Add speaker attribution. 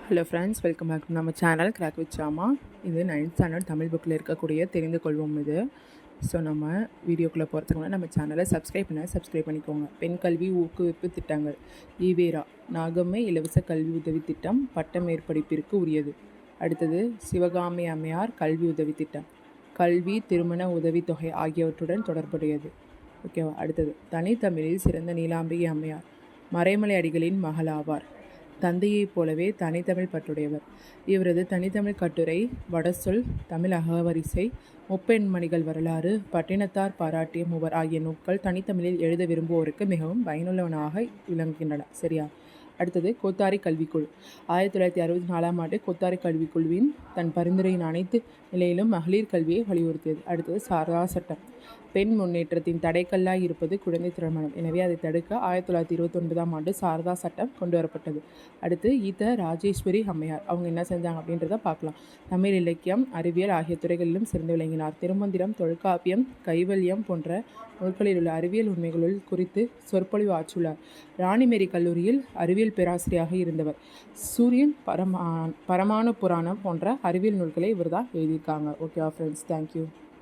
Speaker 1: Hello friends, welcome back to நம்ம channel crack with Sama. இது 9th standard Tamil புக்கில் இருக்கக்கூடிய தெரிந்து கொள்வோம் இது. ஸோ நம்ம வீடியோக்குள்ளே போகிறதுக்கு முன்னாடி நம்ம சேனலை சப்ஸ்கிரைப் பண்ணிக்கோங்க. பெண் கல்வி ஊக்குவிப்பு திட்டங்கள். ஈவேரா நாகம்மை இலவச கல்வி உதவி திட்டம் பட்ட மேற்படிப்பிற்கு உரியது. அடுத்தது சிவகாமி அம்மையார் கல்வி உதவி திட்டம் கல்வி திருமண உதவித்தொகை ஆகியவற்றுடன் தொடர்புடையது. ஓகேவா. அடுத்தது தனித்தமிழில் சிறந்த நீலாம்பிகை அம்மையார் மறைமலை அடிகளின் மகள் ஆவார். தந்தையைப் போலவே தனித்தமிழ் பற்றுடையவர். இவரது தனித்தமிழ் கட்டுரை வடசொல், தமிழ் அகவரிசை, முப்பெண்மணிகள் வரலாறு, பட்டினத்தார் பாராட்டிய மூவர் ஆகிய நூல்கள் தனித்தமிழில் எழுத விரும்புவோருக்கு மிகவும் பயனுள்ளவனாக விளங்குகின்றன. சரியா. அடுத்தது கோத்தாரி கல்விக்குழு. 1964ஆம் ஆண்டு கோத்தாரி கல்விக்குழுவின் தன் பரிந்துரையின் அனைத்து நிலையிலும் மகளிர் கல்வியை வலியுறுத்தியது. அடுத்தது சாரதா சட்டம். பெண் முன்னேற்றத்தின் தடைக்கல்லாய் இருப்பது குழந்தை திருமணம். எனவே அதை தடுக்க 1929ஆம் ஆண்டு சாரதா சட்டம் கொண்டு வரப்பட்டது. அடுத்து ஈத்த ராஜேஸ்வரி அம்மையார். அவங்க என்ன செஞ்சாங்க அப்படின்றத பார்க்கலாம். தமிழ் இலக்கியம், அறிவியல் ஆகிய துறைகளிலும் சிறந்து விளங்கினார். திருமந்திரம், தொல்காப்பியம், கைவல்யம் போன்ற நூல்களில் உள்ள அறிவியல் உண்மைகளுள் குறித்து சொற்பொழிவு ஆற்றுள்ளார். ராணிமேரி கல்லூரியில் அறிவியல் பேராசிரியராக இருந்தவர். சூரியன், பரமாணு புராணம் போன்ற அறிவியல் நூல்களை இவர் தான் எழுதியிருக்காங்க. Okay friends, thank you.